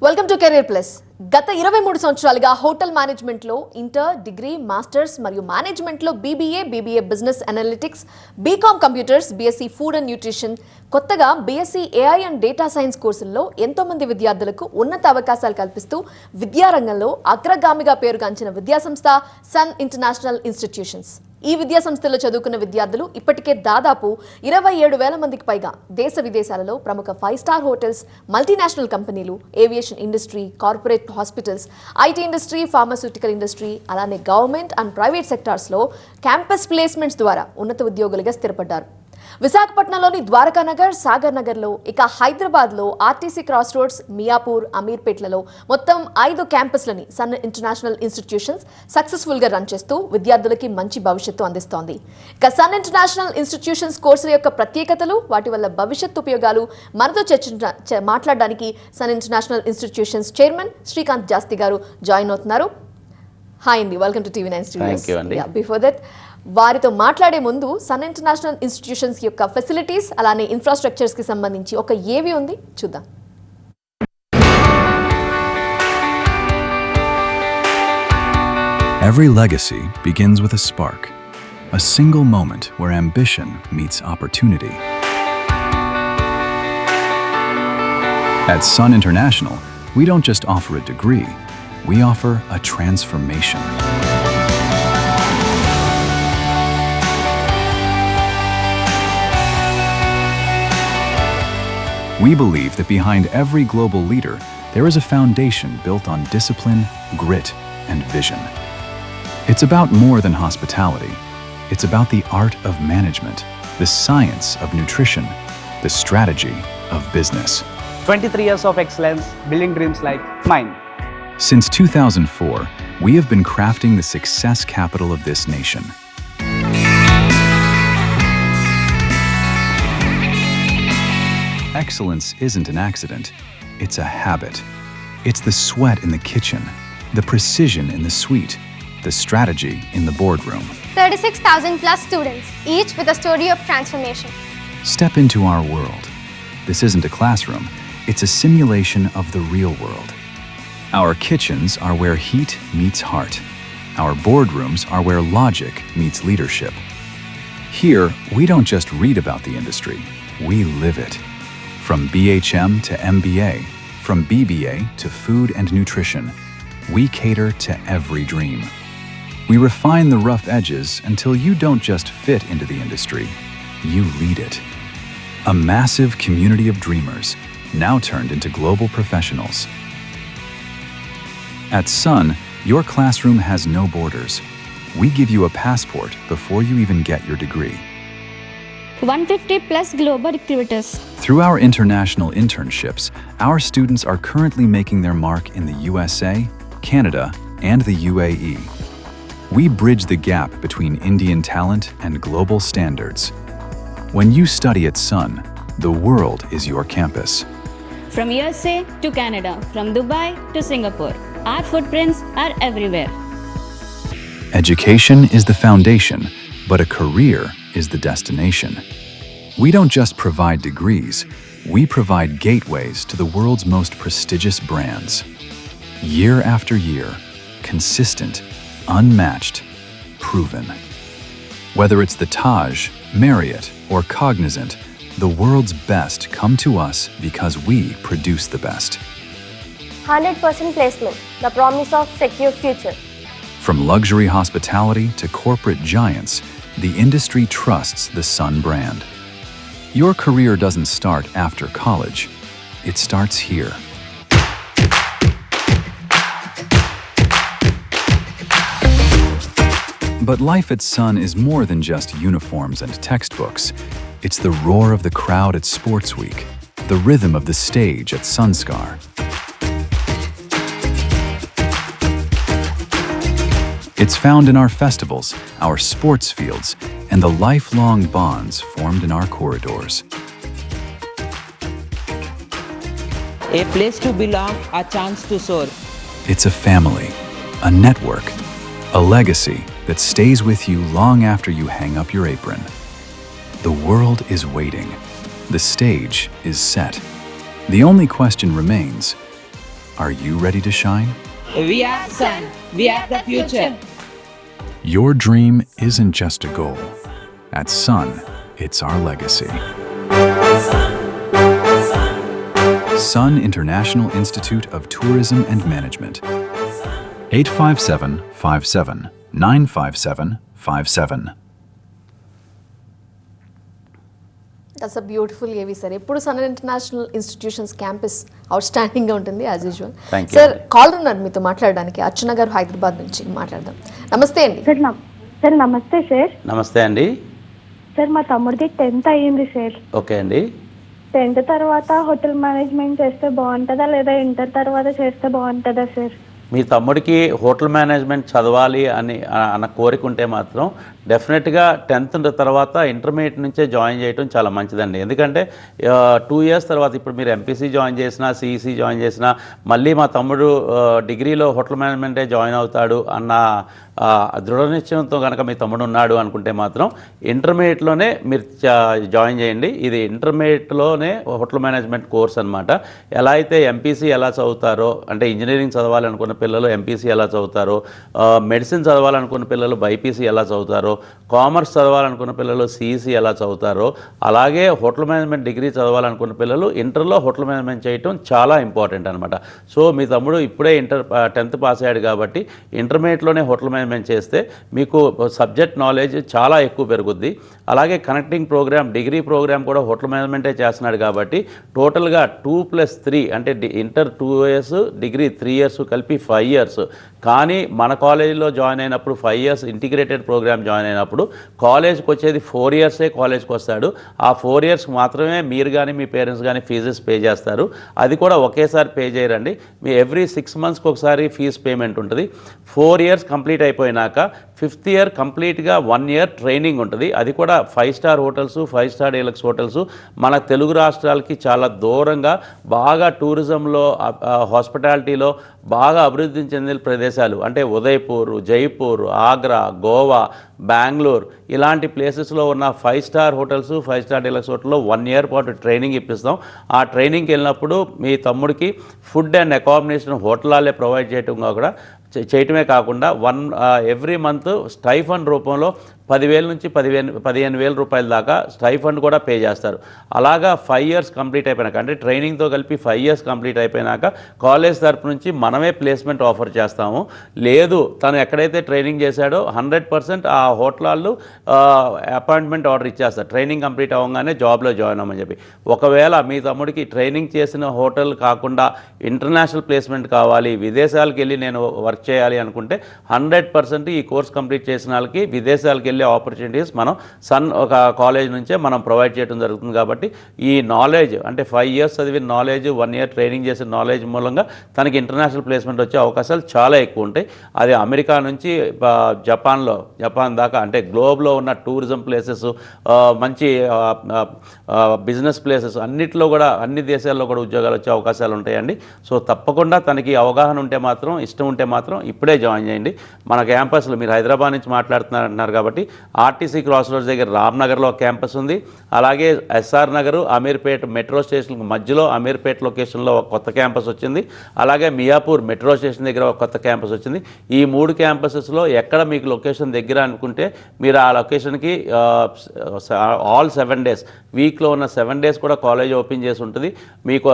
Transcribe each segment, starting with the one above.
Welcome to career plus. గత 23 సంవత్సరాలుగా hotel మేనేజ్మెంట్లో ఇంటర్, డిగ్రీ, మాస్టర్స్ మరియు మేనేజ్మెంట్లో BBA business analytics, BCom computers, BSc food and nutrition, కొత్తగా BSc AI and data science కోర్సుల్లో ఎంతో మంది విద్యార్థులకు ఉన్నత అవకాశాలు కల్పిస్తూ విద్యారంగంలో అగ్రగామిగా పేరుగాంచిన విద్యాసంస్థ సన్ ఇంటర్నేషనల్ ఇన్స్టిట్యూషన్స్. ఈ విద్యా సంస్థల్లో చదువుకున్న విద్యార్థులు ఇప్పటికే దాదాపు 27,000 మందికి పైగా దేశ విదేశాలలో ప్రముఖ 5-స్టార్ హోటల్స్, మల్టీనేషనల్ కంపెనీలు, aviation industry, corporate hospitals, IT industry, pharmaceutical industry, అలానే గవర్నమెంట్ అండ్ ప్రైవేట్ సెక్టార్స్లో క్యాంపస్ ప్లేస్మెంట్స్ ద్వారా ఉన్నత ఉద్యోగులుగా స్థిరపడ్డారు. విశాఖపట్నంలోని ద్వారకానగర్, సాగర్ నగర్లో, ఇక హైదరాబాద్లో ఆర్టీసీ క్రాస్ రోడ్స్, మియాపూర్, అమీర్పేట్లలో మొత్తం 5 క్యాంపస్లని సన్ ఇంటర్నేషనల్ ఇన్స్టిట్యూషన్స్ సక్సెస్ఫుల్గా రన్ చేస్తూ విద్యార్థులకి మంచి భవిష్యత్తు అందిస్తోంది. ఇక సన్ ఇంటర్నేషనల్ ఇన్స్టిట్యూషన్స్ కోర్సుల యొక్క ప్రత్యేకతలు, వాటి వల్ల భవిష్యత్తు ఉపయోగాలు మనతో మాట్లాడడానికి Sun international Institutions chairman Srikanth Jasti గారు జాయిన్ అవుతున్నారు. హాయ్ అండి, welcome to TV nine studios. Before that, వారితో మాట్లాడే ముందు సన్ ఇంటర్నేషనల్ ఇన్స్టిట్యూషన్స్ యొక్క ఫెసిలిటీస్ అలానే ఇన్ఫ్రాస్ట్రక్చర్స్ కి సంబంధించి ఒక ఏవి ఉంది చూద్దాం. Every legacy begins with a spark, a single moment where ambition meets opportunity. At Sun International, we don't just offer a degree, we offer a transformation. We believe that behind every global leader, there is a foundation built on discipline, grit, and vision. It's about more than hospitality. It's about the art of management, the science of nutrition, the strategy of business. 23 years of excellence, building dreams like mine. Since 2004, we have been crafting the success capital of this nation. Excellence isn't an accident, it's a habit. It's the sweat in the kitchen, the precision in the suite, the strategy in the boardroom. 36,000 plus students, each with a story of transformation. Step into our world. This isn't a classroom, it's a simulation of the real world. Our kitchens are where heat meets heart. Our boardrooms are where logic meets leadership. Here, we don't just read about the industry, we live it. From BHM to MBA, from BBA to food and nutrition, we cater to every dream. We refine the rough edges until you don't just fit into the industry, you lead it. A massive community of dreamers, now turned into global professionals. At Sun, your classroom has no borders. We give you a passport before you even get your degree. 150 plus global recruiters. Through our international internships, our students are currently making their mark in the USA, Canada, and the UAE. We bridge the gap between Indian talent and global standards. When you study at Sun, the world is your campus. From USA to Canada, from Dubai to Singapore, our footprints are everywhere. Education is the foundation, but a career is the destination. We don't just provide degrees, we provide gateways to the world's most prestigious brands. Year after year, consistent, unmatched, proven. Whether it's the Taj, Marriott, or Cognizant, the world's best come to us because we produce the best. 100% placement, the promise of secure future. From luxury hospitality to corporate giants, the industry trusts the Sun brand. Your career doesn't start after college. It starts here. But life at Sun is more than just uniforms and textbooks. It's the roar of the crowd at Sports Week, the rhythm of the stage at Sunskar. It's found in our festivals, our sports fields, and the lifelong bonds formed in our corridors. A place to belong, a chance to soar. It's a family, a network, a legacy that stays with you long after you hang up your apron. The world is waiting. The stage is set. The only question remains, Are you ready to shine? We are Sun. We are the future. Your dream isn't just a goal. At Sun, it's our legacy. Sun International Institute of Tourism and Management. 85757 95757. That's a beautiful ఏవి sir. ఎప్పుడు Sun international institutions campus outstanding గా ఉంటుంది as usual. Sir call ఉన్నారు మీతో మాట్లాడడానికి, అర్చన గారు హైదరాబాద్ నుంచి. మాట్లాడదాం. నమస్తే అండి. సార్ నమస్తే సార్. నమస్తే అండి. సార్ మా తమ్ముడికి 10th అయ్యింది సార్. ఓకే అండి. 10th తర్వాత హోటల్ మేనేజ్మెంట్ చేస్తే బాగుంటుందా లేదా ఇంటర్ తర్వాత చేస్తే బాగుంటుందా సార్? మీ తమ్ముడికి హోటల్ మేనేజ్మెంట్ చదవాలి అన్న కోరిక ఉంటే మాత్రం డెఫినెట్గా 10th తర్వాత ఇంటర్మీడియట్ నుంచే జాయిన్ చేయడం చాలా మంచిదండి. ఎందుకంటే 2 years తర్వాత ఇప్పుడు మీరు ఎంపీసీ జాయిన్ చేసినా, సిఈసీ జాయిన్ చేసినా, మళ్ళీ మా తమ్ముడు డిగ్రీలో హోటల్ మేనేజ్మెంటే జాయిన్ అవుతాడు అన్న దృఢ నిశ్చయంతో కనుక మీ తమ్ముడు ఉన్నాడు అనుకుంటే మాత్రం ఇంటర్మీడియట్లోనే మీరు జాయిన్ చేయండి. ఇది ఇంటర్మీడియట్లోనే హోటల్ మేనేజ్మెంట్ కోర్స్ అనమాట. ఎలా అయితే ఎంపీసీ ఎలా చదువుతారో, అంటే ఇంజనీరింగ్ చదవాలనుకున్న పిల్లలు ఎంపీసీ ఎలా చదువుతారో, మెడిసిన్ చదవాలనుకున్న పిల్లలు బైపీసీ ఎలా చదువుతారో, కామర్స్ చదవాలనుకున్న పిల్లలు సిఈసీ ఎలా చదువుతారో, అలాగే హోటల్ మేనేజ్మెంట్ డిగ్రీ చదవాలనుకున్న పిల్లలు ఇంటర్లో హోటల్ మేనేజ్మెంట్ చేయటం చాలా ఇంపార్టెంట్ అనమాట. సో మీ తమ్ముడు ఇప్పుడే 10th పాస్ అయ్యాడు కాబట్టి ఇంటర్మీడియట్లోనే హోటల్ మేనేజ్మెంట్ చేస్తే మీకు సబ్జెక్ట్ నాలెడ్జ్ చాలా ఎక్కువ పెరుగుద్ది. అలాగే కనెక్టింగ్ ప్రోగ్రామ్, డిగ్రీ ప్రోగ్రామ్ కూడా హోటల్ మేనేజ్మెంటే చేస్తున్నాడు కాబట్టి టోటల్గా 2+3 అంటే ఇంటర్ 2 years, డిగ్రీ 3 years కలిపి 5 years. కానీ మన కాలేజీలో జాయిన్ అయినప్పుడు 5 years ఇంటిగ్రేటెడ్ ప్రోగ్రామ్ జాయిన్ అయినప్పుడు కాలేజ్కి వచ్చేది 4 years కాలేజ్కి వస్తాడు. ఆ 4 years మాత్రమే మీరు కానీ మీ పేరెంట్స్ కానీ ఫీజెస్ పే చేస్తారు. అది కూడా ఒకేసారి పే చేయరండి. మీ ఎవ్రీ 6 monthsకి ఒకసారి ఫీజు పేమెంట్ ఉంటుంది. 4 years కంప్లీట్ అయిపోయినాక 5th year కంప్లీట్గా 1 year ట్రైనింగ్ ఉంటుంది. అది కూడా 5-star hotels, 5-star deluxe hotels మన తెలుగు రాష్ట్రాలకి చాలా దూరంగా బాగా టూరిజంలో, హాస్పిటాలిటీలో బాగా అభివృద్ధి చెందిన ప్రదేశాలు అంటే ఉదయపూర్, జైపూర్, ఆగ్రా, గోవా, బెంగళూరు ఇలాంటి ప్లేసెస్లో ఉన్న 5-star హోటల్స్, 5-star డీలక్స్ హోటల్లో 1 year పాటు ట్రైనింగ్ ఇప్పిస్తాం. ఆ ట్రైనింగ్కి వెళ్ళినప్పుడు మీ తమ్ముడికి food and accommodation hotel provide చేయటమే కాకుండా ఎవ్రీ మంత్ స్టైఫండ్ రూపంలో 10,000 నుంచి 15,000 రూపాయల దాకా స్టైఫండ్ కూడా పే చేస్తారు. అలాగా 5 years కంప్లీట్ అయిపోయినాక, అంటే ట్రైనింగ్తో కలిపి 5 years కంప్లీట్ అయిపోయినాక కాలేజ్ తరపు నుంచి మనమే ప్లేస్మెంట్ ఆఫర్ చేస్తాము. లేదు తను ఎక్కడైతే ట్రైనింగ్ చేశాడో 100% ఆ హోటల్ వాళ్ళు అపాయింట్మెంట్ ఆర్డర్ ఇచ్చేస్తారు ట్రైనింగ్ కంప్లీట్ అవ్వగానే జాబ్లో జాయిన్ అవ్వమని చెప్పి. ఒకవేళ మీ తమ్ముడికి ట్రైనింగ్ చేసిన హోటల్ కాకుండా ఇంటర్నేషనల్ ప్లేస్మెంట్ కావాలి, విదేశాలకు వెళ్ళి నేను వర్క్ చేయాలి అనుకుంటే 100% ఈ కోర్స్ కంప్లీట్ చేసిన వాళ్ళకి విదేశాలకు వెళ్ళే ఆపర్చునిటీస్ మనం సన్ ఒక కాలేజ్ నుంచే మనం ప్రొవైడ్ చేయడం జరుగుతుంది. కాబట్టి ఈ నాలెడ్జ్ అంటే 5 years చదివిన నాలెడ్జ్, 1 year ట్రైనింగ్ చేసిన నాలెడ్జ్ మూలంగా తనకి ఇంటర్నేషనల్ ప్లేస్మెంట్ వచ్చే అవకాశాలు చాలా ఎక్కువ ఉంటాయి. అది అమెరికా నుంచి జపాన్ దాకా అంటే గ్లోబ్లో ఉన్న టూరిజం ప్లేసెస్, మంచి బిజినెస్ ప్లేసెస్ అన్నిట్లో కూడా, అన్ని దేశాల్లో కూడా ఉద్యోగాలు వచ్చే అవకాశాలు ఉంటాయండి. సో తప్పకుండా తనకి అవగాహన ఉంటే మాత్రం, ఇష్టం ఉంటే మాత్రం ఇప్పుడే జాయిన్ చేయండి. మన క్యాంపస్లో మీరు హైదరాబాద్ నుంచి మాట్లాడుతున్నారు కాబట్టి ఆర్టీసీ క్రాస్ రోడ్స్ దగ్గర రామ్నగర్లో క్యాంపస్ ఉంది. అలాగే S R Nagar, Ameerpet metro station మధ్యలో అమీర్పేట్ లొకేషన్లో ఒక కొత్త క్యాంపస్ వచ్చింది. అలాగే మియాపూర్ మెట్రో స్టేషన్ దగ్గర ఒక కొత్త క్యాంపస్ వచ్చింది. ఈ 3 క్యాంపసెస్లో ఎక్కడ మీకు లొకేషన్ దగ్గర అనుకుంటే మీరు ఆ లొకేషన్కి ఆల్ 7 days, వీక్లో ఉన్న 7 days కూడా కాలేజ్ ఓపెన్ చేసి ఉంటుంది. మీకు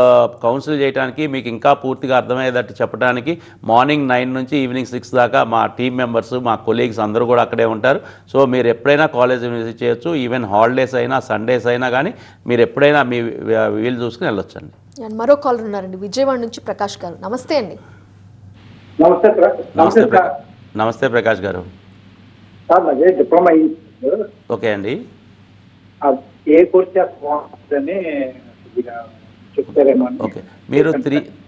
కౌన్సిల్ చేయడానికి, మీకు ఇంకా పూర్తిగా అర్థమయ్యేటట్టు చెప్పడానికి మార్నింగ్ 9 నుంచి ఈవినింగ్ 6 దాకా మా టీమ్ మెంబర్స్, మా కొలీగ్స్ అందరూ కూడా అక్కడే ఉంటారు. సో మీరు ఎప్పుడైనా కాలేజ్ విజిట్ చేయొచ్చు. ఈవెన్ హాలిడేస్ అయినా, సండేస్ అయినా కానీ మీరు ఎప్పుడైనా మీ వీలు చూసుకుని వెళ్ళొచ్చండి. మరో కాలర్ ఉన్నారండి, విజయవాడ నుంచి ప్రకాష్ గారు. నమస్తే అండి. నమస్తే ప్రకాష్ గారు. డిప్లొమా ఓకే అండి. ఏ కోర్స్ చేస్తామని చెప్తారేమో. ఓకే, మీరు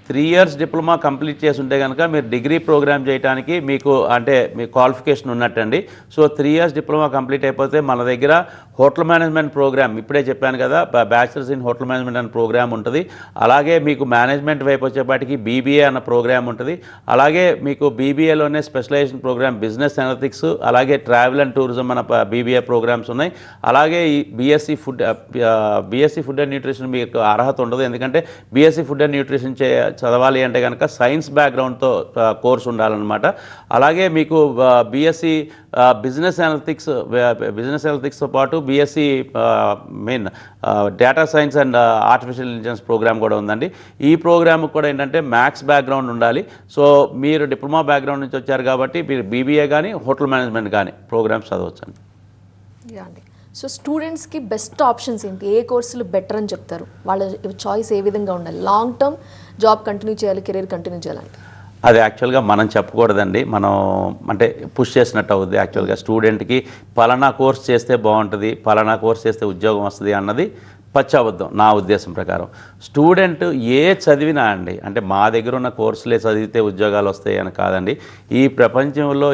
3 years డిప్లొమా కంప్లీట్ చేసి ఉంటే కనుక మీరు డిగ్రీ ప్రోగ్రామ్ చేయడానికి మీకు అంటే మీ క్వాలిఫికేషన్ ఉన్నట్టండి. సో 3 years డిప్లొమా కంప్లీట్ అయిపోతే మన దగ్గర హోటల్ మేనేజ్మెంట్ ప్రోగ్రామ్, ఇప్పుడే చెప్పాను కదా, బ్యాచిలర్స్ ఇన్ హోటల్ మేనేజ్మెంట్ అనే ప్రోగ్రామ్ ఉంటుంది. అలాగే మీకు మేనేజ్మెంట్ వైపు వచ్చేపాటికి బీబీఏ అన్న ప్రోగ్రామ్ ఉంటుంది. అలాగే మీకు బీబీఏలోనే స్పెషలైజేషన్ ప్రోగ్రామ్ బిజినెస్ అనలిటిక్స్, అలాగే ట్రావెల్ అండ్ టూరిజం అన్న బీబీఏ ప్రోగ్రామ్స్ ఉన్నాయి. అలాగే ఈ బీఎస్సీ ఫుడ్ అండ్ న్యూట్రిషన్ మీకు అర్హత ఉండదు, ఎందుకంటే బీఎస్సీ ఫుడ్ అండ్ న్యూట్రిషన్ చదవాలి అంటే కనుక సైన్స్ బ్యాక్గ్రౌండ్తో కోర్స్ ఉండాలన్నమాట. అలాగే మీకు బీఎస్సీ బిజినెస్ అనలిటిక్స్తో పాటు B Sc data science and artificial intelligence programme కూడా ఉందండి. ఈ ప్రోగ్రామ్ కూడా ఏంటంటే మ్యాథ్స్ బ్యాక్గ్రౌండ్ ఉండాలి. సో మీరు డిప్లొమా బ్యాక్గ్రౌండ్ నుంచి వచ్చారు కాబట్టి మీరు బీబీఏ కానీ హోటల్ మేనేజ్మెంట్ కానీ ప్రోగ్రామ్స్ చదవచ్చండి. అండి, సో స్టూడెంట్స్కి బెస్ట్ ఆప్షన్స్ ఏంటి, ఏ కోర్సులు బెటర్ అని చెప్తారు, వాళ్ళ చాయిస్ ఏ విధంగా ఉండాలి, లాంగ్ టర్మ్ జాబ్ కంటిన్యూ చేయాలి, కెరీర్ కంటిన్యూ చేయాలంటే? అది యాక్చువల్గా మనం చెప్పకూడదండి, మనం అంటే పుష్ చేసినట్టు అవుద్ది. యాక్చువల్గా స్టూడెంట్కి పలానా కోర్స్ చేస్తే బాగుంటుంది, పలానా కోర్స్ చేస్తే ఉద్యోగం వస్తుంది అన్నది పచ్చాబద్ధం నా ఉద్దేశం ప్రకారం. స్టూడెంట్ ఏ చదివినా అండి, అంటే మా దగ్గర ఉన్న కోర్సులే చదివితే ఉద్యోగాలు వస్తాయి అని కాదండి. ఈ ప్రపంచంలో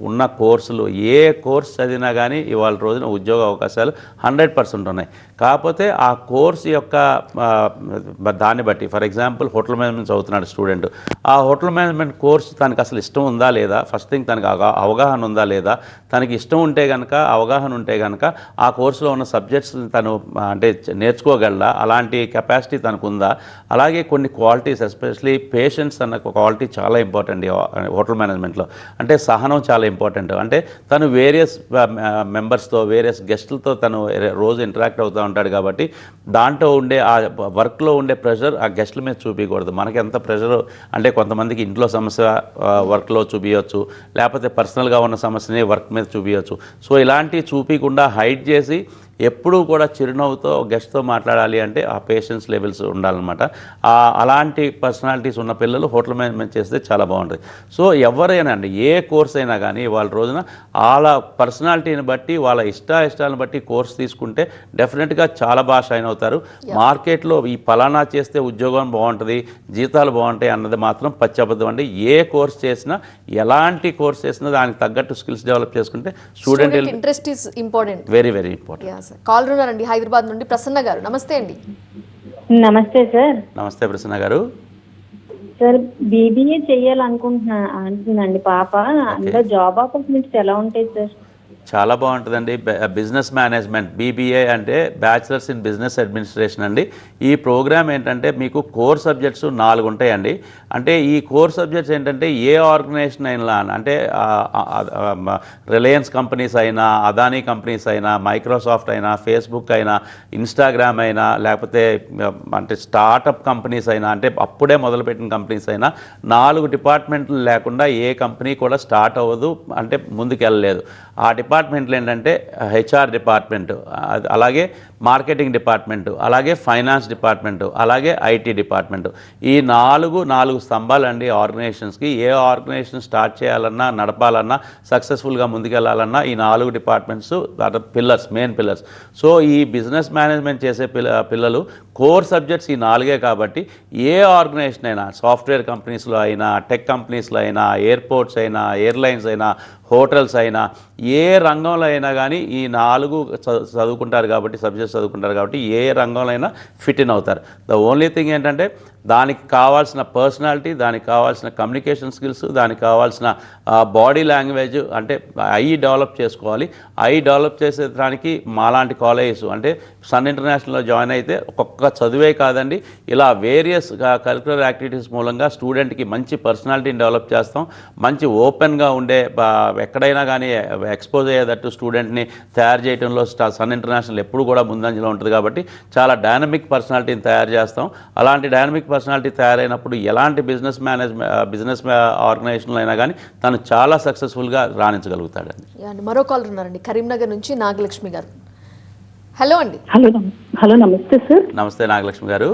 ఉన్న కోర్సులు ఏ కోర్స్ చదివినా కానీ ఇవాళ రోజున ఉద్యోగ అవకాశాలు 100% ఉన్నాయి. కాకపోతే ఆ కోర్స్ యొక్క దాన్ని బట్టి, ఫర్ ఎగ్జాంపుల్ హోటల్ మేనేజ్మెంట్ చదువుతున్నాడు స్టూడెంట్, ఆ హోటల్ మేనేజ్మెంట్ కోర్స్ తనకు అసలు ఇష్టం ఉందా లేదా, ఫస్ట్ థింగ్ తనకు అవగాహన ఉందా లేదా, తనకి ఇష్టం ఉంటే కనుక, అవగాహన ఉంటే కనుక ఆ కోర్సులో ఉన్న సబ్జెక్ట్స్ తను అంటే నేర్చుకోగలరా, అలాంటి కెపాసిటీ తనకు ఉందా. అలాగే కొన్ని క్వాలిటీస్, ఎస్పెషలీ పేషెన్స్ అన్న క్వాలిటీ చాలా ఇంపార్టెంట్ హోటల్ మేనేజ్మెంట్లో. అంటే సహనం చాలా ఇంపార్టెంట్. అంటే తను వేరియస్ మెంబర్స్తో, వేరియస్ గెస్టులతో తను రోజు ఇంటరాక్ట్ అవుతూ ఉంటాడు కాబట్టి దాంట్లో ఉండే ఆ వర్క్లో ఉండే ప్రెషర్ ఆ గెస్టుల మీద చూపించకూడదు. మనకి ఎంత ప్రెషర్ అంటే కొంతమందికి ఇంట్లో సమస్య వర్క్లో చూపించవచ్చు, లేకపోతే పర్సనల్గా ఉన్న సమస్యని వర్క్ మీద చూపించవచ్చు. సో ఇలాంటివి చూపించకుండా హైడ్ చేసి ఎప్పుడూ కూడా చిరునవ్వుతో గెస్ట్తో మాట్లాడాలి అంటే ఆ పేషెన్స్ లెవెల్స్ ఉండాలన్నమాట. అలాంటి పర్సనాలిటీస్ ఉన్న పిల్లలు హోటల్ మేనేజ్మెంట్ చేస్తే చాలా బాగుంటుంది. సో ఎవరైనా అండి, ఏ కోర్స్ అయినా కానీ వాళ్ళ రోజున వాళ్ళ పర్సనాలిటీని బట్టి, వాళ్ళ ఇష్టాలను బట్టి కోర్స్ తీసుకుంటే డెఫినెట్గా చాలా బాగా షైన్ అవుతారు. మార్కెట్లో ఈ పలానా చేస్తే ఉద్యోగం బాగుంటుంది, జీతాలు బాగుంటాయి అన్నది మాత్రం పచ్చబద్ధం అండి. ఏ కోర్స్ చేసినా, ఎలాంటి కోర్స్ చేసినా దానికి తగ్గట్టు స్కిల్స్ డెవలప్ చేసుకుంటే student interest is important, very very important. Call ఉన్నారండి హైదరాబాద్ నుండి, ప్రసన్న గారు. నమస్తే అండి. నమస్తే సార్. నమస్తే ప్రసన్న గారు. సార్ బీబీఏ అంటుందండి పాప, అందులో జాబ్ ఆపర్చునిటీస్ ఎలా ఉంటాయి సార్? చాలా బాగుంటుందండి. బిజినెస్ మేనేజ్మెంట్ బీబీఏ అంటే బ్యాచిలర్స్ ఇన్ బిజినెస్ అడ్మినిస్ట్రేషన్ అండి. ఈ ప్రోగ్రామ్ ఏంటంటే మీకు కోర్ సబ్జెక్ట్స్ 4 ఉంటాయండి. అంటే ఈ కోర్ సబ్జెక్ట్స్ ఏంటంటే ఏ ఆర్గనైజేషన్ అయినా, అంటే రిలయన్స్ కంపెనీస్ అయినా, అదానీ కంపెనీస్ అయినా, మైక్రోసాఫ్ట్ అయినా, ఫేస్బుక్ అయినా, ఇన్స్టాగ్రామ్ అయినా, లేకపోతే అంటే స్టార్టప్ కంపెనీస్ అయినా, అంటే అప్పుడే మొదలుపెట్టిన కంపెనీస్ అయినా, 4 డిపార్ట్మెంట్లు లేకుండా ఏ కంపెనీ కూడా స్టార్ట్ అవ్వదు, అంటే ముందుకెళ్ళలేదు. ఆ డిపార్ట్మెంట్లు ఏంటంటే హెచ్ఆర్ డిపార్ట్మెంటు, అలాగే మార్కెటింగ్ డిపార్ట్మెంటు, అలాగే ఫైనాన్స్ డిపార్ట్మెంటు, అలాగే ఐటీ డిపార్ట్మెంటు. ఈ 4 స్తంభాలు అండి ఆర్గనైజేషన్స్కి. ఏ ఆర్గనైజేషన్ స్టార్ట్ చేయాలన్నా, నడపాలన్నా, సక్సెస్ఫుల్గా ముందుకెళ్ళాలన్నా ఈ 4 departments pillars, main pillars. So ఈ బిజినెస్ మేనేజ్మెంట్ చేసే పిల్లలు కోర్ సబ్జెక్ట్స్ ఈ 4 కాబట్టి ఏ ఆర్గనైజేషన్ అయినా, సాఫ్ట్వేర్ కంపెనీస్లో అయినా, టెక్ కంపెనీస్లో అయినా, ఎయిర్పోర్ట్స్ అయినా, ఎయిర్లైన్స్ అయినా, హోటల్స్ అయినా, ఏ రంగంలో అయినా కానీ ఈ 4 చదువుకుంటారు కాబట్టి, సబ్జెక్ట్స్ చదువుకుంటారు కాబట్టి ఏ రంగంలో అయినా ఫిట్ ఇన్ అవుతారు. ద ఓన్లీ థింగ్ ఏంటంటే దానికి కావాల్సిన పర్సనాలిటీ, దానికి కావాల్సిన కమ్యూనికేషన్ స్కిల్స్, దానికి కావాల్సిన బాడీ లాంగ్వేజ్, అంటే ఐ డెవలప్ చేసుకోవాలి. ఐ డెవలప్ చేసేదానికి మాలాంటి కాలేజెస్, అంటే సన్ ఇంటర్నేషనల్లో జాయిన్ అయితే ఒక్కొక్క చదువే కాదండి, ఇలా వేరియస్ కరిక్యులర్ యాక్టివిటీస్ మూలంగా స్టూడెంట్కి మంచి పర్సనాలిటీని డెవలప్ చేస్తాం. మంచి ఓపెన్గా ఉండే, ఎక్కడైనా కానీ ఎక్స్పోజ్ అయ్యేటట్టు స్టూడెంట్ని తయారు చేయడంలో సన్ ఇంటర్నేషనల్ ఎప్పుడు కూడా ముందంజలో ఉంటుంది కాబట్టి చాలా డైనమిక్ పర్సనాలిటీని తయారు చేస్తాం. అలాంటి డైనమిక్ పర్సనాలిటీ తయారైనప్పుడు ఎలాంటి బిజినెస్ ఆర్గనైజేషన్లో అయినా కానీ తను చాలా సక్సెస్ఫుల్గా రాణించగలుగుతాడండి. మరో కాల్ ఉన్నారండి కరీంనగర్ నుంచి, నాగలక్ష్మి గారు. హలో అండి. హలో నమస్తే సార్. నమస్తే నాగలక్ష్మి గారు.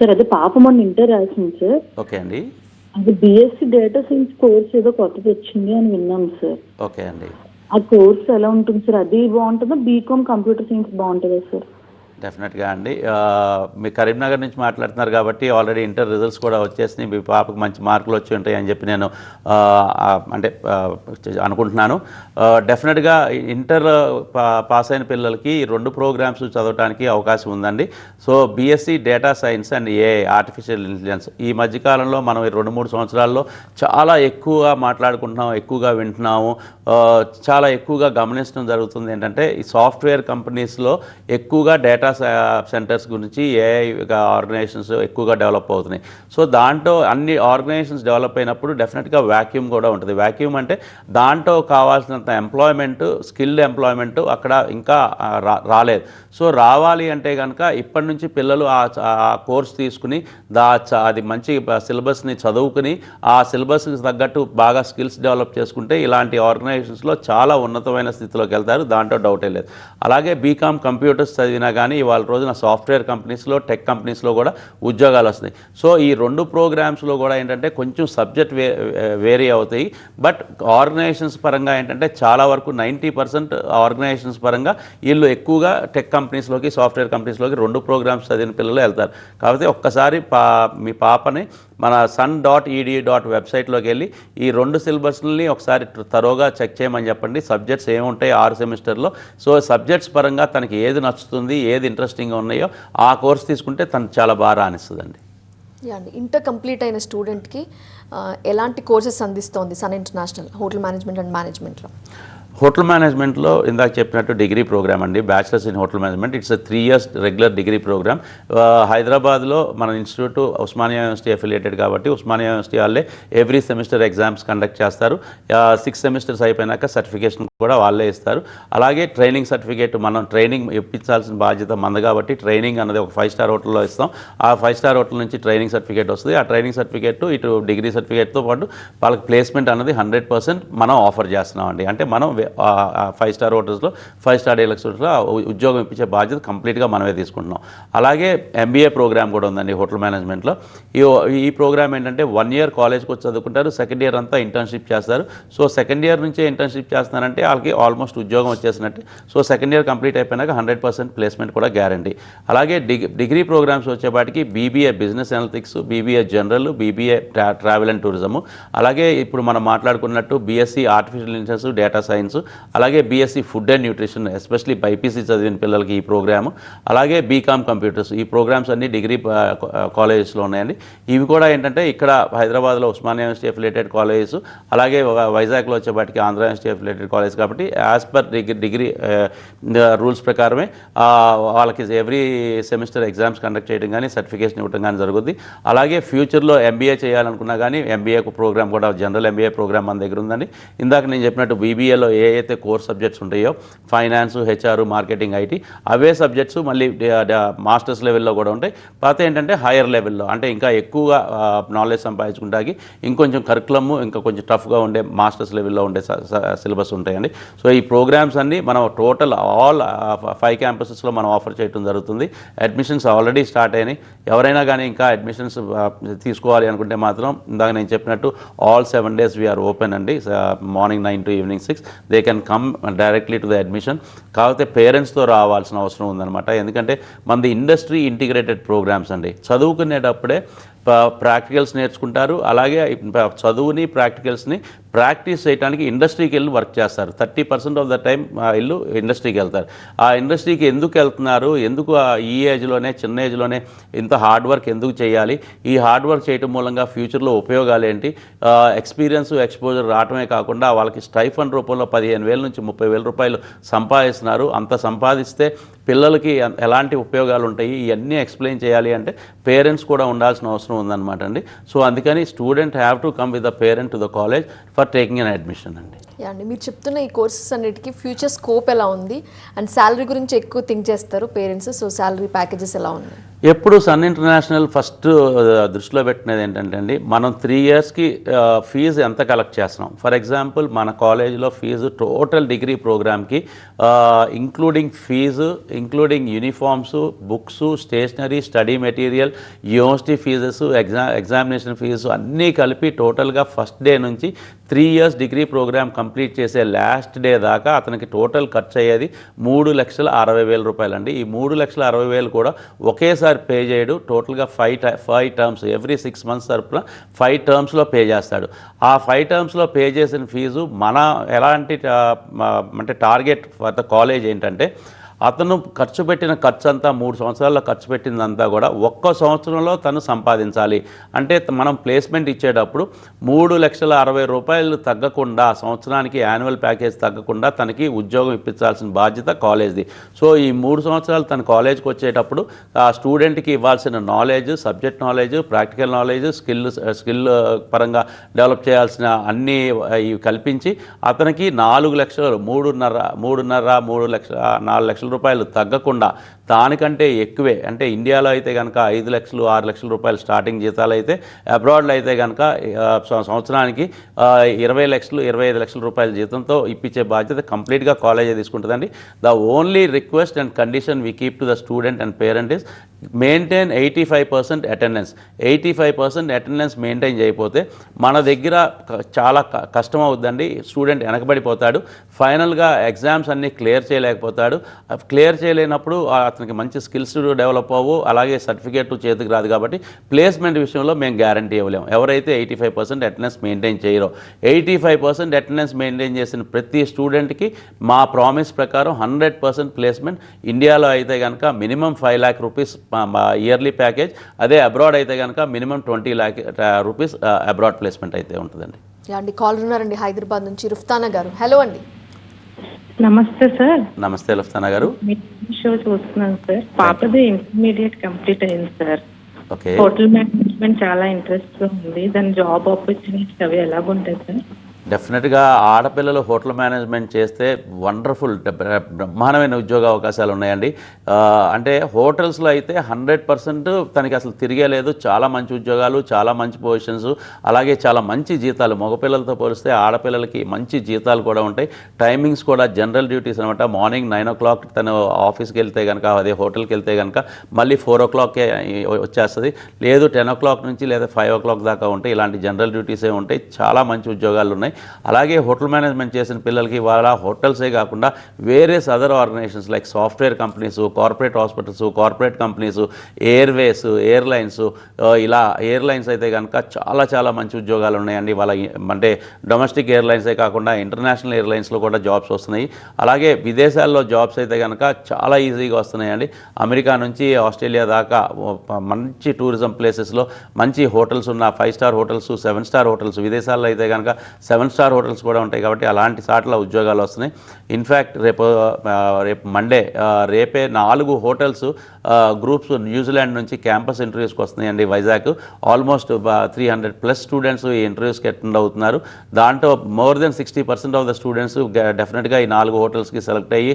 సార్ అది పాప మొన్న ఇంటర్ రాసింది సార్. ఓకే అండి. అది బీఎస్సీ డేటా సైన్స్ కోర్స్ ఏదో కొత్తది వచ్చింది అని విన్నాం సార్. ఓకే అండి. ఆ కోర్స్ ఎలా ఉంటుంది సార్? అది బాగుంటుందా, బీకామ్ కంప్యూటర్ సైన్స్ బాగుంటుందా సార్? డెఫినెట్గా అండి. మీ కరీంనగర్ నుంచి మాట్లాడుతున్నారు కాబట్టి ఆల్రెడీ ఇంటర్ రిజల్ట్స్ కూడా వచ్చేసినాయి, మీ పాపకు మంచి మార్కులు వచ్చి ఉంటాయి అని చెప్పి నేను అంటే అనుకుంటున్నాను. డెఫినెట్గా ఇంటర్ పాస్ అయిన పిల్లలకి 2 ప్రోగ్రామ్స్ చదవడానికి అవకాశం ఉందండి. So BSc data science and AI, artificial intelligence, ఈ మధ్యకాలంలో మనం 2-3 సంవత్సరాల్లో చాలా ఎక్కువగా మాట్లాడుకుంటున్నాం, ఎక్కువగా వింటున్నాము, చాలా ఎక్కువగా గమనించడం జరుగుతుంది. ఏంటంటే ఈ సాఫ్ట్వేర్ కంపెనీస్లో ఎక్కువగా డేటా సెంటర్స్ గురించి ఏఐ ఆర్గనైజేషన్స్ ఎక్కువగా డెవలప్ అవుతున్నాయి. సో దాంట్లో అన్ని ఆర్గనైజేషన్స్ డెవలప్ అయినప్పుడు డెఫినెట్గా వాక్యూమ్ కూడా ఉంటుంది. వాక్యూమ్ అంటే దాంట్లో కావాల్సినంత ఎంప్లాయ్మెంట్, స్కిల్డ్ ఎంప్లాయ్మెంట్ అక్కడ ఇంకా రాలేదు. సో రావాలి అంటే కనుక ఇప్పటి నుంచి పిల్లలు ఆ కోర్స్ తీసుకుని అది మంచి సిలబస్ని చదువుకుని ఆ సిలబస్కి తగ్గట్టు బాగా స్కిల్స్ డెవలప్ చేసుకుంటే ఇలాంటి ఆర్గనైజేషన్స్లో చాలా ఉన్నతమైన స్థితిలోకి వెళ్తారు, దాంట్లో డౌటే లేదు. అలాగే బీకామ్ కంప్యూటర్స్ చదివినా కానీ ఇవాళ రోజున సాఫ్ట్వేర్ కంపెనీస్లో, టెక్ కంపెనీస్లో కూడా ఉద్యోగాలు వస్తాయి. సో ఈ 2 ప్రోగ్రామ్స్లో కూడా ఏంటంటే కొంచెం సబ్జెక్ట్ వేరీ అవుతాయి. బట్ ఆర్గనైజేషన్స్ పరంగా ఏంటంటే చాలా వరకు 90% ఆర్గనైజేషన్స్ పరంగా వీళ్ళు ఎక్కువగా టెక్ కంపెనీస్లోకి, సాఫ్ట్వేర్ కంపెనీస్లోకి 2 ప్రోగ్రామ్స్ చదివిన పిల్లలు వెళ్తారు. కాబట్టి ఒక్కసారి మీ పాపని మన sun.edu వెబ్సైట్లోకి వెళ్ళి ఈ 2 సిలబస్ని ఒకసారి తరోగా చెక్ చేయమని చెప్పండి. సబ్జెక్ట్స్ ఏముంటాయి 6 సెమిస్టర్లో. సో సబ్జెక్ట్స్ పరంగా తనకి ఏది నచ్చుతుంది, ఏది ఇంట్రెస్టింగ్గా ఉన్నాయో ఆ కోర్స్ తీసుకుంటే తను చాలా బాగా రాణిస్తుందండి. అండి, ఇంటర్ కంప్లీట్ అయిన స్టూడెంట్కి ఎలాంటి కోర్సెస్ అందిస్తోంది Sun international hotel management and మేనేజ్మెంట్లో? హోటల్ మేనేజ్మెంట్లో ఇందాక చెప్పినట్టు డిగ్రీ ప్రోగ్రామ్ అండి, bachelors in hotel management. It's 3 years regular degree programme. హైదరాబాద్లో మన ఇన్స్టిట్యూట్ ఉస్మానియా యూనివర్సిటీ అఫిలియేటెడ్ కాబట్టి ఉస్మానియా యూనివర్సిటీ వాళ్ళే ఎవ్రీ సెమిస్టర్ ఎగ్జామ్స్ కండక్ట్ చేస్తారు. 6 సెమిస్టర్స్ అయిపోయినాక సర్టిఫికేషన్ కూడా వాళ్ళే ఇస్తారు. అలాగే ట్రైనింగ్ సర్టిఫికేట్ మనం ట్రైనింగ్ ఇప్పించాల్సిన బాధ్యత మంది కాబట్టి ట్రైనింగ్ అన్నది ఒక 5-star హోటల్లో ఇస్తాం. ఆ 5-star హోటల్ నుంచి ట్రైనింగ్ సర్టిఫికేట్ వస్తుంది. ఆ ట్రైనింగ్ సర్టిఫికేట్ ఇటు డిగ్రీ సర్టిఫికేట్తో పాటు వాళ్ళకి ప్లేస్మెంట్ అన్నది 100% మనం ఆఫర్ చేస్తున్నామండి. అంటే మనం 5-star హోటల్స్లో, 5-star డీలక్స్ హోటల్స్లో ఉద్యోగం ఇప్పించే బాధ్యత కంప్లీట్గా మనమే తీసుకుంటున్నాం. అలాగే MBA ప్రోగ్రామ్ కూడా ఉందండి హోటల్ మేనేజ్మెంట్లో. ఈ ప్రోగ్రామ్ ఏంటంటే 1 year కాలేజ్కి వచ్చి చదువుకుంటారు, 2nd year అంతా ఇంటర్న్షిప్ చేస్తారు. సో 2nd year నుంచే ఇంటర్న్షిప్ చేస్తున్నారంటే వాళ్ళకి ఆల్మోస్ట్ ఉద్యోగం వచ్చేసినట్టు. సో 2nd year కంప్లీట్ అయిపోయినాక 100% ప్లేస్మెంట్ కూడా గ్యారంటీ. అలాగే డిగ్రీ ప్రోగ్రామ్స్ వచ్చేపాటికి BBA business analytics, BBA general, BBA travel and tourism, అలాగే ఇప్పుడు మనం మాట్లాడుకున్నట్టు BSc artificial intelligence, data science, అలాగే BSc food and nutrition, especially BiPC చదివిన పిల్లలకి ఈ ప్రోగ్రాము, అలాగే బీకామ్ కంప్యూటర్స్. ఈ ప్రోగ్రామ్స్ అన్ని డిగ్రీ కాలేజెస్లో ఉన్నాయండి. ఇవి కూడా ఏంటంటే ఇక్కడ హైదరాబాద్లో ఉస్మానియా యూనివర్సిటీ అఫిలియేటెడ్ కాలేజెస్, అలాగే వైజాగ్లో వచ్చేపాటికి ఆంధ్ర యూనివర్సిటీ అఫిలియేటెడ్ కాలేజ్ కాబట్టి యాజ్ పర్ డిగ్రీ రూల్స్ ప్రకారమే వాళ్ళకి ఎవ్రీ సెమిస్టర్ ఎగ్జామ్స్ కండక్ట్ చేయడం కానీ సర్టిఫికేషన్ ఇవ్వడం కానీ జరుగుద్ది. అలాగే ఫ్యూచర్లో MBA చేయాలనుకున్నా కానీ MBA ప్రోగ్రామ్ కూడా జనరల్ MBA ప్రోగ్రామ్ మన దగ్గర ఉందండి. ఇందాక నేను చెప్పినట్టు BBAలో ఏవైతే కోర్ సబ్జెక్ట్స్ ఉంటాయో finance, HR, marketing, IT away subjects మళ్ళీ మాస్టర్స్ లెవెల్లో కూడా ఉంటాయి. పాత ఏంటంటే హైయర్ లెవెల్లో అంటే ఇంకా ఎక్కువగా నాలెడ్జ్ సంపాదించుకుంటాకి ఇంకొంచెం కరికులమ్ ఇంకా కొంచెం టఫ్గా ఉండే మాస్టర్స్ లెవెల్లో ఉండే సిలబస్ ఉంటాయండి. సో ఈ ప్రోగ్రామ్స్ అన్నీ మనం టోటల్ ఆల్ 5 క్యాంపసెస్లో మనం ఆఫర్ చేయడం జరుగుతుంది. అడ్మిషన్స్ ఆల్రెడీ స్టార్ట్ అయినాయి. ఎవరైనా కానీ ఇంకా అడ్మిషన్స్ తీసుకోవాలి అనుకుంటే మాత్రం ఇందాక నేను చెప్పినట్టు ఆల్ 7 days వీఆర్ ఓపెన్ అండి. Morning 9 to evening 6 they can come directly to the admission. కాకపోతే పేరెంట్స్తో రావాల్సిన అవసరం ఉందన్నమాట. ఎందుకంటే మనది ఇండస్ట్రీ ఇంటిగ్రేటెడ్ ప్రోగ్రామ్స్ అండి. చదువుకునేటప్పుడే ప్రాక్టికల్స్ నేర్చుకుంటారు. అలాగే చదువుని ప్రాక్టికల్స్ని ప్రాక్టీస్ చేయడానికి ఇండస్ట్రీకి వెళ్ళి వర్క్ చేస్తారు. 30% ఆఫ్ ద టైం వీళ్ళు ఇండస్ట్రీకి వెళ్తారు. ఆ ఇండస్ట్రీకి ఎందుకు వెళ్తున్నారు, ఎందుకు ఈ ఏజ్లోనే, చిన్న ఏజ్లోనే ఇంత హార్డ్ వర్క్ ఎందుకు చేయాలి, ఈ హార్డ్ వర్క్ చేయడం మూలంగా ఫ్యూచర్లో ఉపయోగాలు ఏంటి, ఎక్స్పీరియన్స్, ఎక్స్పోజర్ రావటమే కాకుండా వాళ్ళకి స్టైఫండ్ రూపంలో 15,000 నుంచి 30,000 రూపాయలు సంపాదిస్తున్నారు. అంత సంపాదిస్తే పిల్లలకి ఎలాంటి ఉపయోగాలు ఉంటాయి, ఇవన్నీ ఎక్స్ప్లెయిన్ చేయాలి అంటే పేరెంట్స్ కూడా ఉండాల్సిన అవసరం ఉందన్నమాట అండి. సో అందుకని student have to come with the parent to the college for taking an admission అండి. అండి, మీరు చెప్తున్న ఈ కోర్సెస్ అన్నిటికీ ఫ్యూచర్ స్కోప్ ఎలా ఉంది అండ్ శాలరీ గురించి ఎక్కువ థింక్ చేస్తారు పేరెంట్స్. సో శాలరీ ప్యాకేజెస్ ఎలా ఉన్నాయి? ఎప్పుడు సన్ ఇంటర్నేషనల్ ఫస్ట్ దృష్టిలో పెట్టినది ఏంటంటే అండి, మనం 3 yearsకి ఫీజు ఎంత కలెక్ట్ చేస్తున్నాం. ఫర్ ఎగ్జాంపుల్ మన కాలేజీలో ఫీజు టోటల్ డిగ్రీ ప్రోగ్రామ్కి including fee, including uniforms, books, stationery, study material, university fees, examination fee అన్నీ కలిపి టోటల్గా ఫస్ట్ డే నుంచి 3 years డిగ్రీ ప్రోగ్రామ్ కంప్లీట్ చేసే లాస్ట్ డే దాకా అతనికి టోటల్ ఖర్చు అయ్యేది 3,60,000 రూపాయలు అండి. ఈ 3,60,000 కూడా ఒకేసారి పే చేయడు. టోటల్గా 5 terms ఎవ్రీ 6 months తరపున 5 termsలో పే చేస్తాడు. ఆ 5 termsలో పే చేసిన ఫీజు మన ఎలాంటి అంటే టార్గెట్ ఫర్ ద కాలేజ్ ఏంటంటే అతను ఖర్చు పెట్టిన ఖర్చు అంతా 3 సంవత్సరాల్లో ఖర్చు పెట్టిందంతా కూడా ఒక్క సంవత్సరంలో తను సంపాదించాలి. అంటే మనం ప్లేస్మెంట్ ఇచ్చేటప్పుడు 3,60,000 తగ్గకుండా సంవత్సరానికి యాన్యువల్ ప్యాకేజ్ తగ్గకుండా తనకి ఉద్యోగం ఇప్పించాల్సిన బాధ్యత కాలేజ్ది. సో ఈ 3 సంవత్సరాలు తన కాలేజ్కి వచ్చేటప్పుడు ఆ స్టూడెంట్కి ఇవ్వాల్సిన knowledge, subject knowledge, practical knowledge, skill పరంగా డెవలప్ చేయాల్సిన అన్నీ ఇవి కల్పించి అతనికి 4 లక్షలు 3 లక్షల 4 లక్షల రూపాయలు తగ్గకుండా దానికంటే ఎక్కువే, అంటే ఇండియాలో అయితే కనుక 5 లక్షలు 6 లక్షల రూపాయలు స్టార్టింగ్ జీతాలు అయితే అబ్రాడ్లో అయితే కనుక సంవత్సరానికి 20 లక్షలు 25 లక్షల రూపాయల జీతంతో ఇప్పించే బాధ్యత కంప్లీట్గా కాలేజే తీసుకుంటుందండి. The only request and condition we keep to the student and parent is maintain 85% attendance. 85% attendance maintain చేయకపోతే మన దగ్గర చాలా కష్టం అవుతుందండి. స్టూడెంట్ వెనకబడిపోతాడు, ఫైనల్గా ఎగ్జామ్స్ అన్నీ క్లియర్ చేయలేకపోతాడు. క్లియర్ చేయలేనప్పుడు అతనికి మంచి స్కిల్స్ డెవలప్ అవ్వవు, అలాగే సర్టిఫికేట్ చేతికి రాదు. కాబట్టి ప్లేస్మెంట్ విషయంలో మేము గ్యారంటీ ఇవ్వలేము. ఎవరైతే 85% అటెండెన్స్ మెయింటైన్ చేయరో, 85% అటెండెన్స్ మెయింటైన్ చేసిన ప్రతి స్టూడెంట్కి మా ప్రామిస్ ప్రకారం 100% ప్లేస్మెంట్. ఇండియాలో అయితే కనుక minimum 5 lakh rupees yearly package, అదే అబ్రాడ్ అయితే కనుక minimum 20 lakh rupees abroad placement అయితే ఉంటుందండి. అండి కాల్ ఉన్నారండి హైదరాబాద్ నుంచి రుఫ్తానా గారు. హలో అండి. నమస్తే సార్. నమస్తే లుఫ్తానా గారు. మీ షో చూస్తున్నాను సార్. పాపది ఇంటర్మీడియట్ కంప్లీట్ అయింది సార్. ఓకే. హోటల్ మేనేజ్మెంట్ చాలా ఇంట్రెస్ట్ ఉంది. దాని జాబ్ ఆపర్చునిటీస్ అవి ఎలాగుంటాయి సార్? డెఫినెట్గా ఆడపిల్లలు హోటల్ మేనేజ్మెంట్ చేస్తే వండర్ఫుల్ బ్రహ్మాండమైన ఉద్యోగ అవకాశాలు ఉన్నాయండి. అంటే హోటల్స్లో అయితే 100% తనకి అసలు తిరిగేలేదు. చాలా మంచి ఉద్యోగాలు, చాలా మంచి పొజిషన్స్, అలాగే చాలా మంచి జీతాలు. మగపిల్లలతో పోలిస్తే ఆడపిల్లలకి మంచి జీతాలు కూడా ఉంటాయి. టైమింగ్స్ కూడా జనరల్ డ్యూటీస్ అనమాట. మార్నింగ్ 9 o'clock తను ఆఫీస్కి వెళ్తే కనుక, అదే హోటల్కి వెళ్తే కనుక మళ్ళీ 4 o'clockకే వచ్చేస్తుంది. లేదు 10 o'clock నుంచి లేదా 5 o'clock దాకా ఉంటాయి. ఇలాంటి జనరల్ డ్యూటీసే ఉంటాయి. చాలా మంచి ఉద్యోగాలు ఉన్నాయి. అలాగే హోటల్ మేనేజ్మెంట్ చేసిన పిల్లలకి వాళ్ళ హోటల్సే కాకుండా various other organisations like software companies, corporate hospitals, corporate companies, airways, airlines, ఇలా ఎయిర్లైన్స్ అయితే కనుక చాలా చాలా మంచి ఉద్యోగాలు ఉన్నాయండి. వాళ్ళ అంటే డొమెస్టిక్ ఎయిర్లైన్సే కాకుండా ఇంటర్నేషనల్ ఎయిర్లైన్స్లో కూడా జాబ్స్ వస్తున్నాయి. అలాగే విదేశాల్లో జాబ్స్ అయితే కనుక చాలా ఈజీగా వస్తున్నాయండి. అమెరికా నుంచి ఆస్ట్రేలియా దాకా మంచి టూరిజం ప్లేసెస్లో మంచి హోటల్స్ ఉన్న 5 star హోటల్స్, 7 star హోటల్స్, విదేశాల్లో అయితే కనుక 7 star హోటల్స్ కూడా ఉంటాయి. కాబట్టి అలాంటి సార్ల ఉద్యోగాలు వస్తున్నాయి. ఇన్ఫ్యాక్ట్ రేపు మండే రేపే 4 హోటల్స్ గ్రూప్స్ న్యూజిలాండ్ నుంచి క్యాంపస్ ఇంటర్వ్యూస్కి వస్తున్నాయండి వైజాగ్. ఆల్మోస్ట్ 300+ స్టూడెంట్స్ ఈ ఇంటర్వ్యూస్కి అటెండ్ అవుతున్నారు. దాంట్లో more than 60% of the students డెఫినెట్గా ఈ 4 హోటల్స్కి సెలెక్ట్ అయ్యి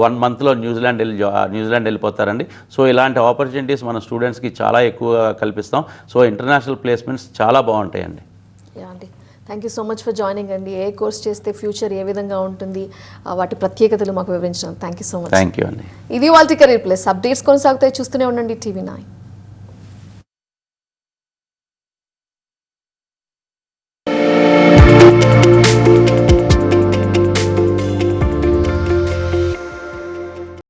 1 monthలో న్యూజిలాండ్ వెళ్ళిపోతారండి. సో ఇలాంటి ఆపర్చునిటీస్ మన స్టూడెంట్స్కి చాలా ఎక్కువగా కల్పిస్తాం. సో ఇంటర్నేషనల్ ప్లేస్మెంట్స్ చాలా బాగుంటాయండి. అండి thank you so much for joining అండి. ఏ కోర్స్ చేస్తే ఫ్యూచర్ ఏ విధంగా ఉంటుంది, వాటి ప్రత్యేకతలు మాకు వివరించడం thank you so much. Thank you అండి. ఇది వాళ్ళ కెరీర్ ప్లస్ అప్డేట్స్ కొనసాగుతాయి. చూస్తూనే ఉండండి TV9.